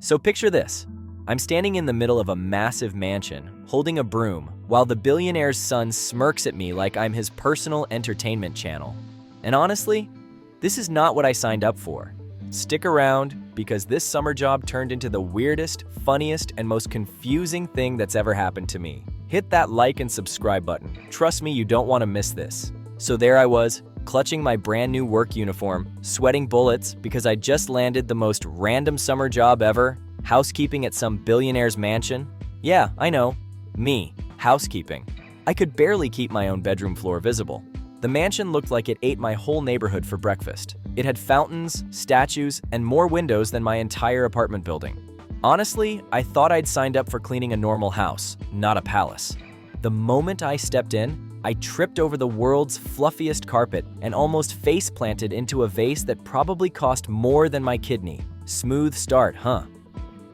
So picture this. I'm standing in the middle of a massive mansion, holding a broom, while the billionaire's son smirks at me like I'm his personal entertainment channel. And honestly, this is not what I signed up for. Stick around, because this summer job turned into the weirdest, funniest, and most confusing thing that's ever happened to me. Hit that like and subscribe button. Trust me, you don't want to miss this. So there I was, clutching my brand new work uniform, sweating bullets because I just landed the most random summer job ever, housekeeping at some billionaire's mansion. Yeah, I know. Me, housekeeping. I could barely keep my own bedroom floor visible. The mansion looked like it ate my whole neighborhood for breakfast. It had fountains, statues, and more windows than my entire apartment building. Honestly, I thought I'd signed up for cleaning a normal house, not a palace. The moment I stepped in, I tripped over the world's fluffiest carpet and almost face-planted into a vase that probably cost more than my kidney. Smooth start, huh?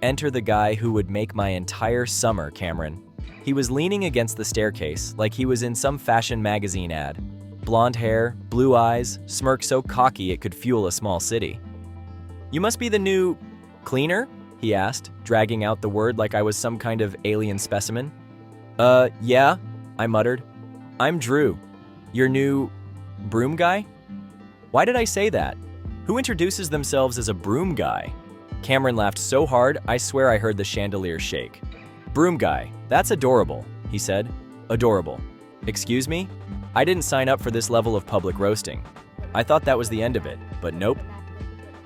Enter the guy who would make my entire summer, Cameron. He was leaning against the staircase like he was in some fashion magazine ad. Blonde hair, blue eyes, smirk so cocky it could fuel a small city. "You must be the new cleaner?" he asked, dragging out the word like I was some kind of alien specimen. Yeah," I muttered. "I'm Drew. Your new broom guy?" Why did I say that? Who introduces themselves as a broom guy? Cameron laughed so hard, I swear I heard the chandelier shake. "Broom guy, that's adorable," he said. Adorable. Excuse me? I didn't sign up for this level of public roasting. I thought that was the end of it, but nope.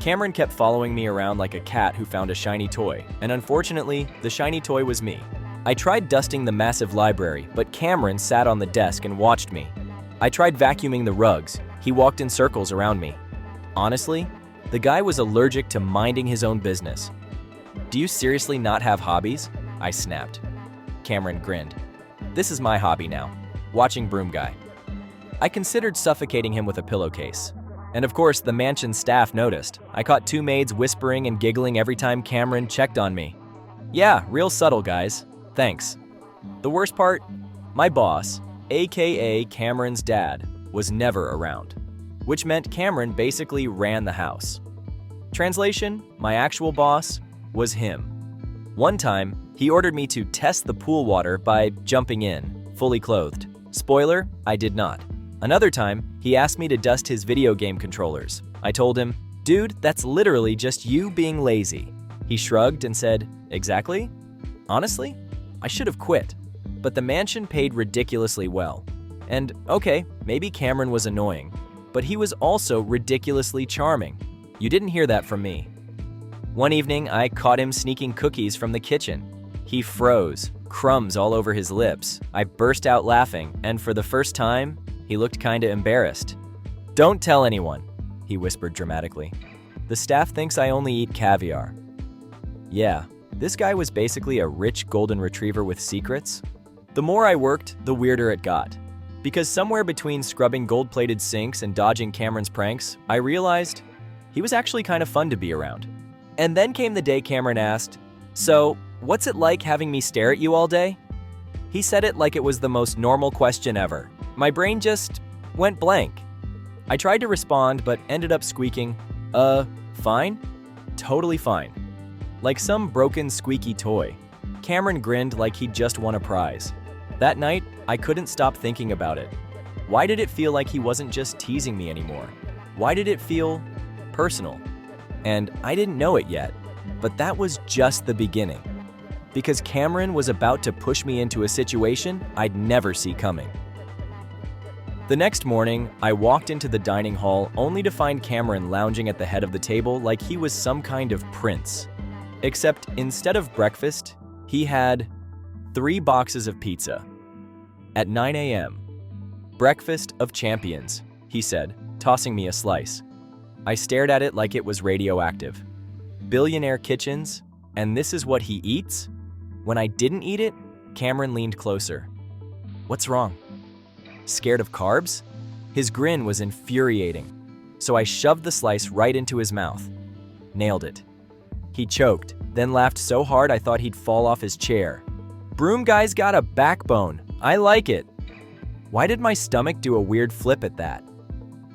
Cameron kept following me around like a cat who found a shiny toy, and unfortunately, the shiny toy was me. I tried dusting the massive library, but Cameron sat on the desk and watched me. I tried vacuuming the rugs. He walked in circles around me. Honestly, the guy was allergic to minding his own business. "Do you seriously not have hobbies?" I snapped. Cameron grinned. "This is my hobby now, watching broom guy." I considered suffocating him with a pillowcase. And of course, the mansion staff noticed. I caught two maids whispering and giggling every time Cameron checked on me. "Yeah, real subtle, guys. Thanks." The worst part? My boss, aka Cameron's dad, was never around, which meant Cameron basically ran the house. Translation, my actual boss was him. One time, he ordered me to test the pool water by jumping in, fully clothed. Spoiler, I did not. Another time, he asked me to dust his video game controllers. I told him, "Dude, that's literally just you being lazy." He shrugged and said, "Exactly?" Honestly, I should have quit. But the mansion paid ridiculously well. And okay, maybe Cameron was annoying, but he was also ridiculously charming. You didn't hear that from me. One evening, I caught him sneaking cookies from the kitchen. He froze, crumbs all over his lips. I burst out laughing, and for the first time, he looked kinda embarrassed. "Don't tell anyone," he whispered dramatically. "The staff thinks I only eat caviar." Yeah, this guy was basically a rich golden retriever with secrets. The more I worked, the weirder it got. Because somewhere between scrubbing gold-plated sinks and dodging Cameron's pranks, I realized he was actually kind of fun to be around. And then came the day Cameron asked, "So, what's it like having me stare at you all day?" He said it like it was the most normal question ever. My brain just went blank. I tried to respond, but ended up squeaking, fine? Totally fine." Like some broken squeaky toy. Cameron grinned like he'd just won a prize. That night, I couldn't stop thinking about it. Why did it feel like he wasn't just teasing me anymore? Why did it feel personal? And I didn't know it yet, but that was just the beginning. Because Cameron was about to push me into a situation I'd never see coming. The next morning, I walked into the dining hall only to find Cameron lounging at the head of the table like he was some kind of prince. Except instead of breakfast, he had 3 boxes of pizza. At 9 a.m. "Breakfast of champions," he said, tossing me a slice. I stared at it like it was radioactive. Billionaire kitchens, and this is what he eats? When I didn't eat it, Cameron leaned closer. "What's wrong? Scared of carbs?" His grin was infuriating, so I shoved the slice right into his mouth. Nailed it. He choked, then laughed so hard I thought he'd fall off his chair. "Broom guy's got a backbone. I like it." Why did my stomach do a weird flip at that?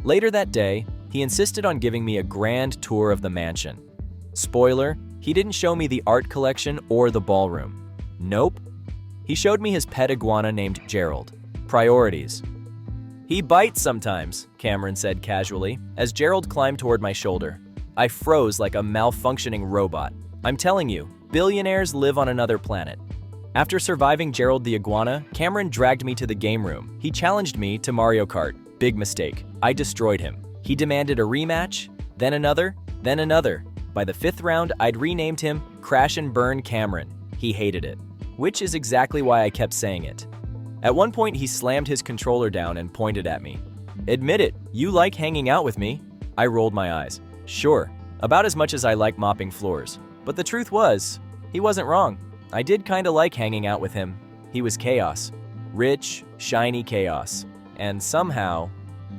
Later that day, he insisted on giving me a grand tour of the mansion. Spoiler, He didn't show me the art collection or the ballroom. Nope. He showed me his pet iguana named Gerald. Priorities. "He bites sometimes," Cameron said casually, as Gerald climbed toward my shoulder. I froze like a malfunctioning robot. I'm telling you, billionaires live on another planet. After surviving Gerald the iguana, Cameron dragged me to the game room. He challenged me to Mario Kart. Big mistake. I destroyed him. He demanded a rematch, then another, then another. By the 5th round, I'd renamed him Crash and Burn Cameron. He hated it, which is exactly why I kept saying it. At one point, he slammed his controller down and pointed at me. "Admit it, you like hanging out with me?" I rolled my eyes. Sure, about as much as I like mopping floors. But the truth was, he wasn't wrong. I did kinda like hanging out with him. He was chaos. Rich, shiny chaos. And somehow,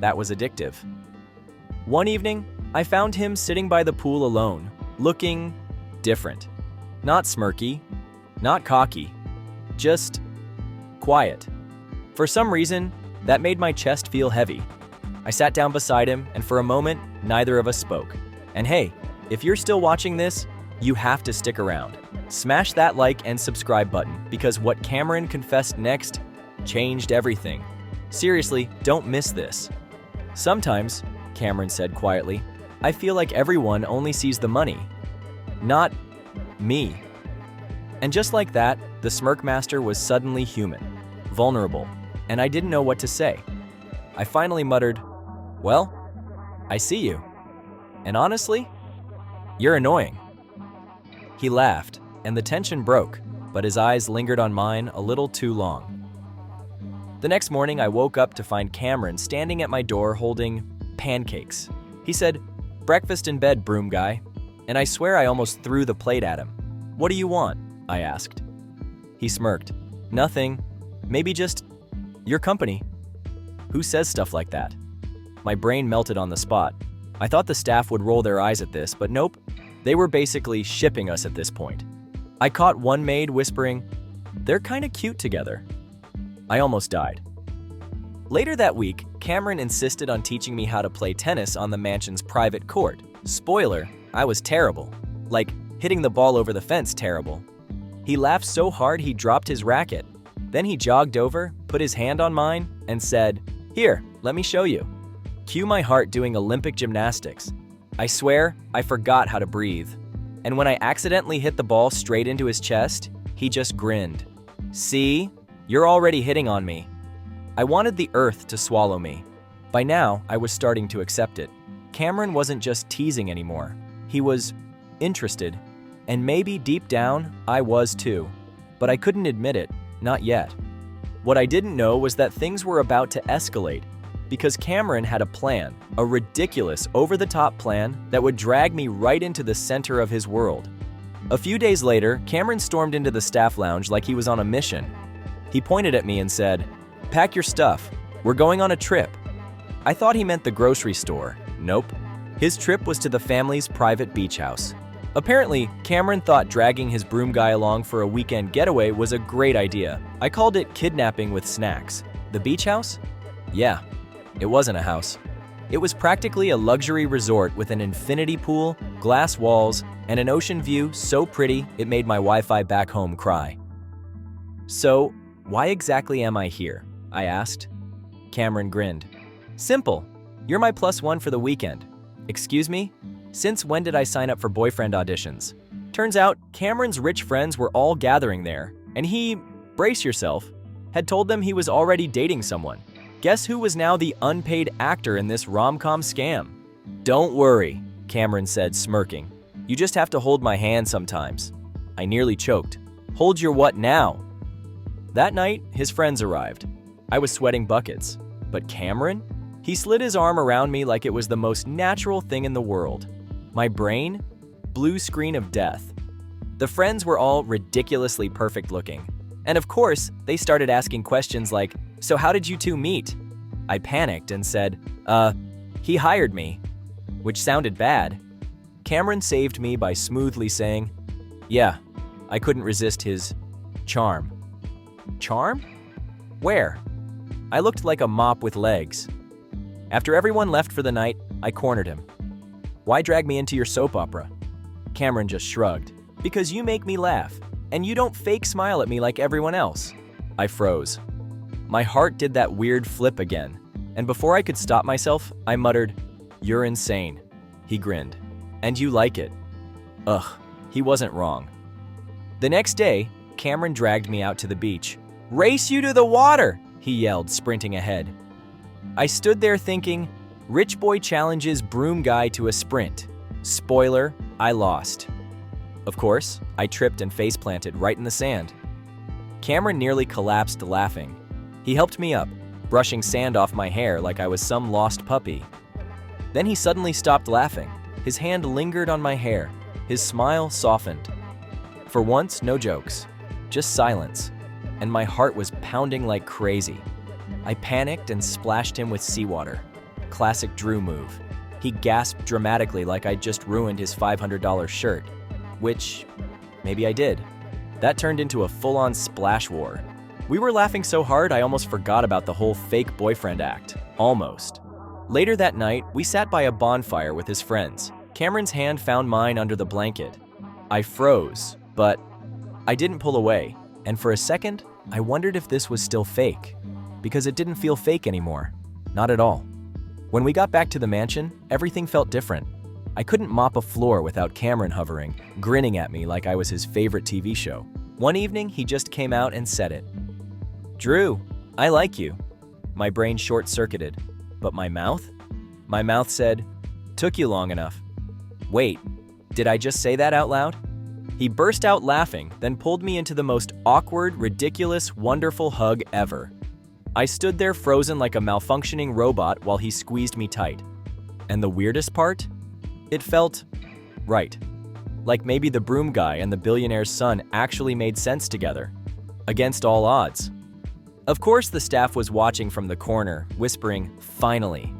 that was addictive. One evening, I found him sitting by the pool alone, looking different. Not smirky, not cocky, just quiet. For some reason, that made my chest feel heavy. I sat down beside him, and for a moment, neither of us spoke. And hey, if you're still watching this, you have to stick around. Smash that like and subscribe button, because what Cameron confessed next changed everything. Seriously, don't miss this. "Sometimes," Cameron said quietly, "I feel like everyone only sees the money, not me." And just like that, the Smirk Master was suddenly human, vulnerable, and I didn't know what to say. I finally muttered, "Well, I see you. And honestly, you're annoying." He laughed, and the tension broke, but his eyes lingered on mine a little too long. The next morning, I woke up to find Cameron standing at my door holding pancakes. He said, "Breakfast in bed, broom guy." And I swear I almost threw the plate at him. "What do you want?" I asked. He smirked. "Nothing. Maybe just your company." Who says stuff like that? My brain melted on the spot. I thought the staff would roll their eyes at this, but nope. They were basically shipping us at this point. I caught one maid whispering, "They're kinda cute together." I almost died. Later that week, Cameron insisted on teaching me how to play tennis on the mansion's private court. Spoiler, I was terrible. Like, hitting the ball over the fence terrible. He laughed so hard he dropped his racket. Then he jogged over, put his hand on mine, and said, "Here, let me show you." Cue my heart doing Olympic gymnastics. I swear, I forgot how to breathe. And when I accidentally hit the ball straight into his chest, he just grinned. "See? You're already hitting on me." I wanted the earth to swallow me. By now, I was starting to accept it. Cameron wasn't just teasing anymore. He was interested. And maybe deep down, I was too. But I couldn't admit it, not yet. What I didn't know was that things were about to escalate, because Cameron had a plan, a ridiculous, over-the-top plan that would drag me right into the center of his world. A few days later, Cameron stormed into the staff lounge like he was on a mission. He pointed at me and said, "Pack your stuff. We're going on a trip." I thought he meant the grocery store. Nope. His trip was to the family's private beach house. Apparently, Cameron thought dragging his broom guy along for a weekend getaway was a great idea. I called it kidnapping with snacks. The beach house? Yeah, it wasn't a house. It was practically a luxury resort with an infinity pool, glass walls, and an ocean view so pretty it made my Wi-Fi back home cry. "So, why exactly am I here?" I asked. Cameron grinned. "Simple. You're my +1 for the weekend." "Excuse me? Since when did I sign up for boyfriend auditions?" Turns out, Cameron's rich friends were all gathering there, and he, brace yourself, had told them he was already dating someone. Guess who was now the unpaid actor in this rom-com scam? "Don't worry," Cameron said, smirking. "You just have to hold my hand sometimes." I nearly choked. "Hold your what now?" That night, his friends arrived. I was sweating buckets. But Cameron? He slid his arm around me like it was the most natural thing in the world. My brain? Blue screen of death. The friends were all ridiculously perfect looking. And of course, they started asking questions like, "So how did you two meet?" I panicked and said, he hired me," which sounded bad. Cameron saved me by smoothly saying, "Yeah, I couldn't resist his charm." Charm? Where? I looked like a mop with legs. After everyone left for the night, I cornered him. "Why drag me into your soap opera?" Cameron just shrugged. Because you make me laugh, and you don't fake smile at me like everyone else." I froze. My heart did that weird flip again, and before I could stop myself, I muttered, "You're insane." He grinned. "And you like it." Ugh, he wasn't wrong. The next day, Cameron dragged me out to the beach. "Race you to the water!" he yelled, sprinting ahead. I stood there thinking, rich boy challenges broom guy to a sprint. Spoiler, I lost. Of course, I tripped and face-planted right in the sand. Cameron nearly collapsed laughing. He helped me up, brushing sand off my hair like I was some lost puppy. Then he suddenly stopped laughing. His hand lingered on my hair. His smile softened. For once, no jokes, just silence, and my heart was pounding like crazy. I panicked and splashed him with seawater. Classic Drew move. He gasped dramatically like I'd just ruined his $500 shirt, which maybe I did. That turned into a full-on splash war. We were laughing so hard I almost forgot about the whole fake boyfriend act. Almost. Later that night, we sat by a bonfire with his friends. Cameron's hand found mine under the blanket. I froze, but I didn't pull away, and for a second, I wondered if this was still fake, because it didn't feel fake anymore. Not at all. When we got back to the mansion, everything felt different. I couldn't mop a floor without Cameron hovering, grinning at me like I was his favorite TV show. One evening, he just came out and said it. "Drew, I like you." My brain short-circuited, but my mouth? My mouth said, "Took you long enough." Wait, did I just say that out loud? He burst out laughing, then pulled me into the most awkward, ridiculous, wonderful hug ever. I stood there frozen like a malfunctioning robot while he squeezed me tight. And the weirdest part? It felt right. Like maybe the broom guy and the billionaire's son actually made sense together. Against all odds. Of course, the staff was watching from the corner, whispering, "Finally."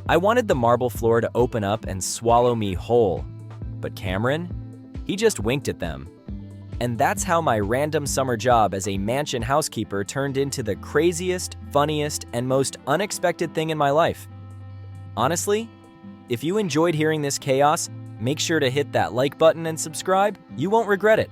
I wanted the marble floor to open up and swallow me whole. But Cameron? He just winked at them. And that's how my random summer job as a mansion housekeeper turned into the craziest, funniest, and most unexpected thing in my life. Honestly, if you enjoyed hearing this chaos, make sure to hit that like button and subscribe. You won't regret it.